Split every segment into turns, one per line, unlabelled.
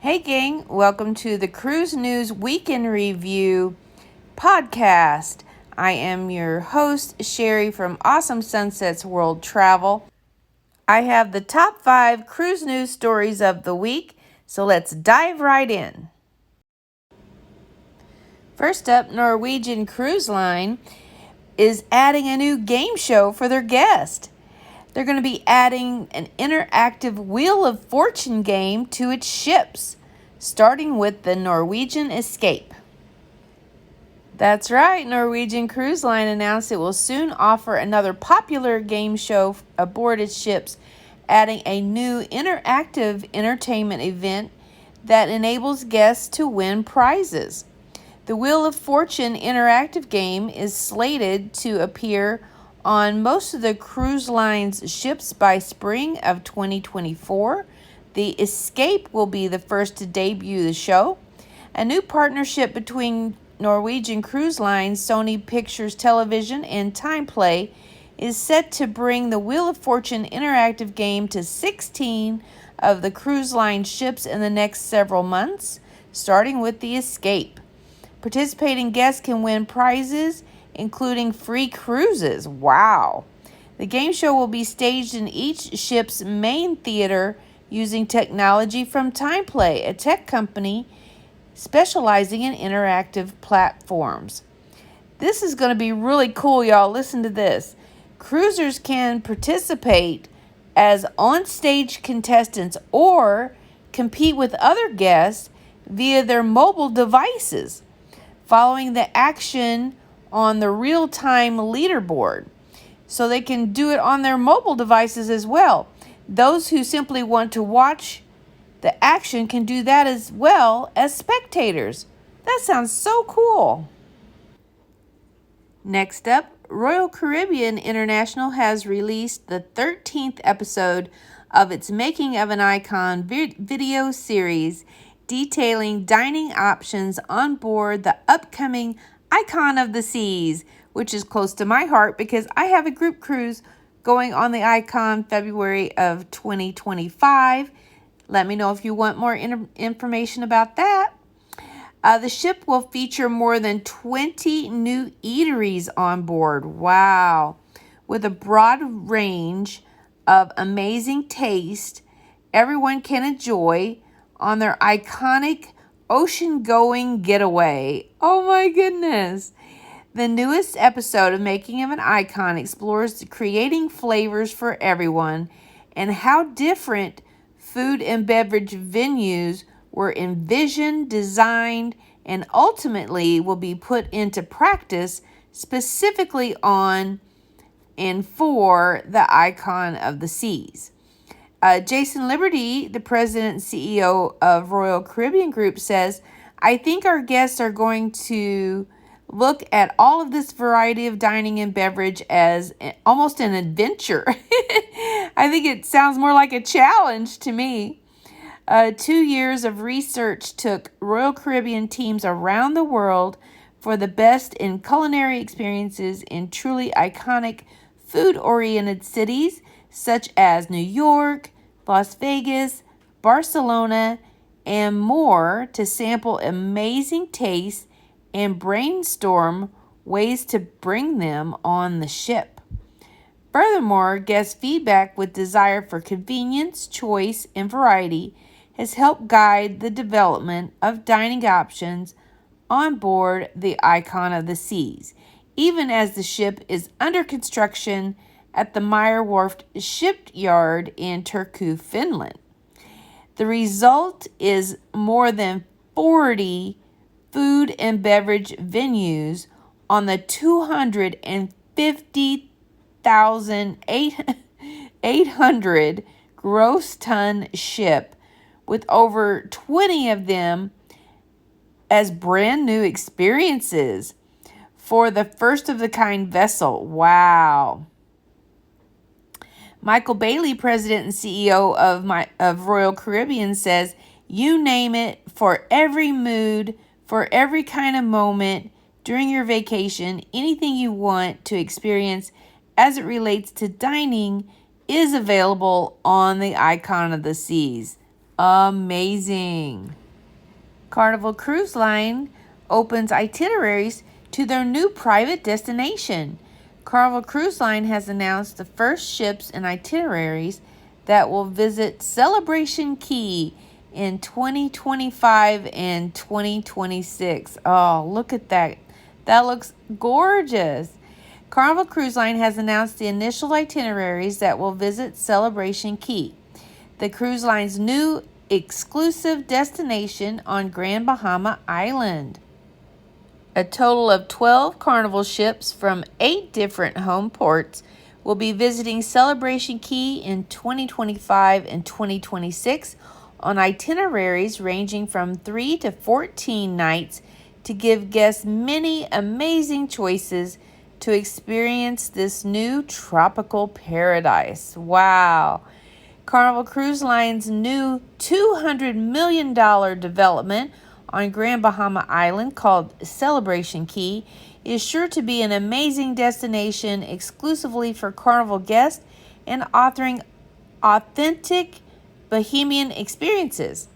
Hey gang, welcome to the Cruise News Weekend Review podcast. I am your host, Cheri from Awesome Sunsets World Travel. I have the top 5 cruise news stories of the week, so let's dive right in. First up, Norwegian Cruise Line is adding a new game show for their guests. They're going to be adding an interactive Wheel of Fortune game to its ships, starting with the Norwegian Escape. That's right, Norwegian Cruise Line announced it will soon offer another popular game show aboard its ships, adding a new interactive entertainment event that enables guests to win prizes. The Wheel of Fortune interactive game is slated to appear on most of the cruise line's ships by spring of 2024. The Escape will be the first to debut the show. A new partnership between Norwegian Cruise Line, Sony Pictures Television, and TimePlay is set to bring the Wheel of Fortune interactive game to 16 of the cruise line ships in the next several months, starting with the Escape. Participating guests can win prizes, including free cruises. Wow! The game show will be staged in each ship's main theater using technology from TimePlay, a tech company specializing in interactive platforms. This is going to be really cool, y'all. Listen to this. Cruisers can participate as on-stage contestants or compete with other guests via their mobile devices, following the action on the real-time leaderboard. So they can do it on their mobile devices as well. Those who simply want to watch the action can do that as well as spectators. That sounds so cool. Next up, Royal Caribbean International has released the 13th episode of its Making of an Icon video series detailing dining options on board the upcoming Icon of the Seas, which is close to my heart because I have a group cruise going on the Icon February of 2025. Let me know if you want more information about that. The ship will feature more than 20 new eateries on board. Wow. With a broad range of amazing taste everyone can enjoy on their iconic ocean-going getaway. Oh my goodness. The newest episode of Making of an Icon explores creating flavors for everyone and how different food and beverage venues were envisioned, designed, and ultimately will be put into practice specifically on and for the Icon of the Seas. Jason Liberty, the president and CEO of Royal Caribbean Group, says, I think our guests are going to look at all of this variety of dining and beverage as almost an adventure. I think it sounds more like a challenge to me. 2 years of research took Royal Caribbean teams around the world for the best in culinary experiences in truly iconic food-oriented cities such as New York, Las Vegas, Barcelona, and more to sample amazing tastes and brainstorm ways to bring them on the ship. Furthermore, guest feedback with desire for convenience, choice, and variety has helped guide the development of dining options on board the Icon of the Seas, even as the ship is under construction at the Meyer Wharf shipyard in Turku, Finland. The result is more than 40 food and beverage venues on the 250,800 gross ton ship, with over 20 of them as brand new experiences for the first of the kind vessel. Wow. Michael Bailey, president and CEO of Royal Caribbean, says, you name it, for every mood, for every kind of moment during your vacation, anything you want to experience as it relates to dining is available on the Icon of the Seas. Amazing. Carnival Cruise Line opens itineraries to their new private destination. Carnival Cruise Line has announced the first ships and itineraries that will visit Celebration Key in 2025 and 2026. Oh, look at that. That looks gorgeous. Carnival Cruise Line has announced the initial itineraries that will visit Celebration Key, the cruise line's new exclusive destination on Grand Bahama Island. A total of 12 Carnival ships from 8 different home ports will be visiting Celebration Key in 2025 and 2026 on itineraries ranging from 3 to 14 nights to give guests many amazing choices to experience this new tropical paradise. Wow! Carnival Cruise Line's new $200 million development on Grand Bahama Island called Celebration Key is sure to be an amazing destination exclusively for Carnival guests and offering authentic Bahamian experiences.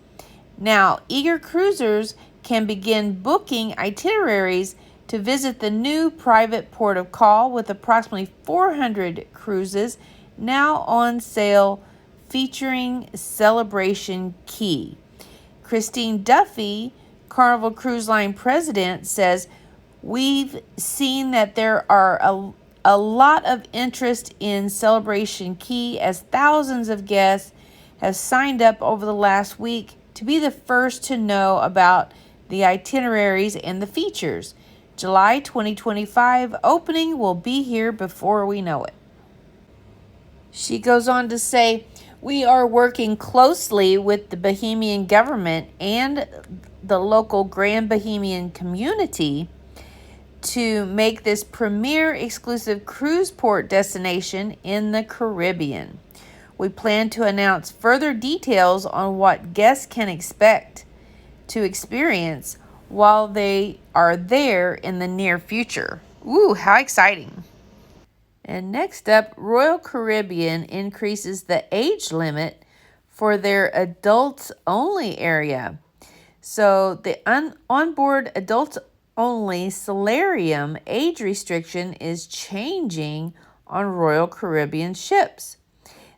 Now, eager cruisers can begin booking itineraries to visit the new private port of call with approximately 400 cruises now on sale featuring Celebration Key. Christine Duffy, Carnival Cruise Line president, says, "We've seen that there are a lot of interest in Celebration Key as thousands of guests have signed up over the last week to be the first to know about the itineraries and the features. July 2025 opening will be here before we know it." She goes on to say, "We are working closely with the Bahamian government and the local Grand Bahamian community to make this premier exclusive cruise port destination in the Caribbean. We plan to announce further details on what guests can expect to experience while they are there in the near future." Ooh, how exciting. And next up, Royal Caribbean increases the age limit for their adults-only area. So the onboard adults-only solarium age restriction is changing on Royal Caribbean ships.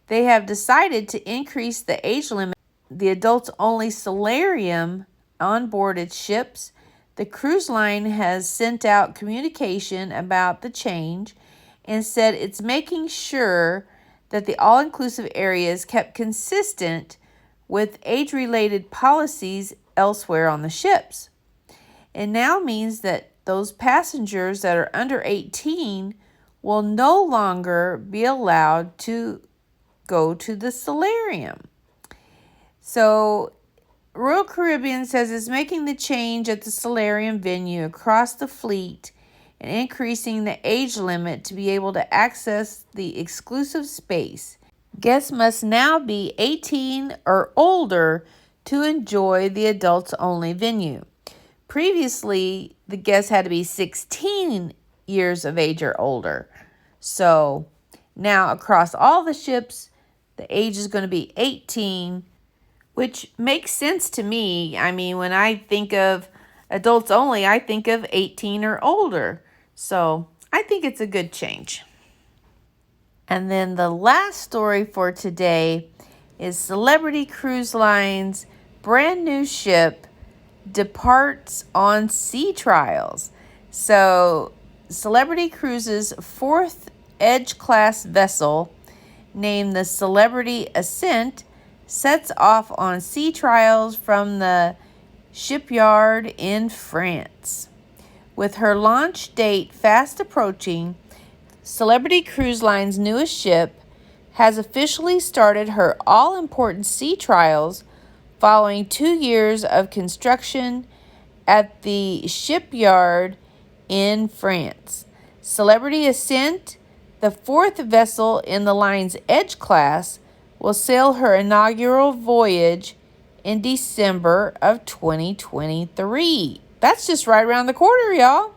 They have decided to increase the age limit. The adults-only solarium on board its ships. The cruise line has sent out communication about the change and said it's making sure that the all-inclusive area is kept consistent with age-related policies elsewhere on the ships. It now means that those passengers that are under 18 will no longer be allowed to go to the solarium. So Royal Caribbean says it's making the change at the solarium venue across the fleet and increasing the age limit to be able to access the exclusive space. Guests must now be 18 or older to enjoy the adults-only venue. Previously, the guests had to be 16 years of age or older. So now across all the ships, the age is going to be 18, which makes sense to me. I mean, when I think of adults only, I think of 18 or older. So I think it's a good change. And then the last story for today is Celebrity Cruise Line's brand new ship departs on sea trials. So Celebrity Cruises' fourth Edge-class vessel, named the Celebrity Ascent, sets off on sea trials from the shipyard in France. With her launch date fast approaching, Celebrity Cruise Line's newest ship has officially started her all-important sea trials following 2 years of construction at the shipyard in France. Celebrity Ascent, the fourth vessel in the line's Edge class, will sail her inaugural voyage in December of 2023. That's just right around the corner, y'all.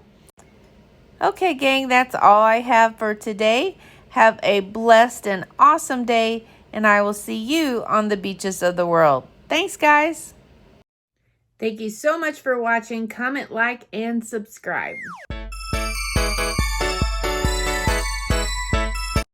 Okay, gang, that's all I have for today. Have a blessed and awesome day, and I will see you on the beaches of the world. Thanks, guys. Thank you so much for watching. Comment, like, and subscribe.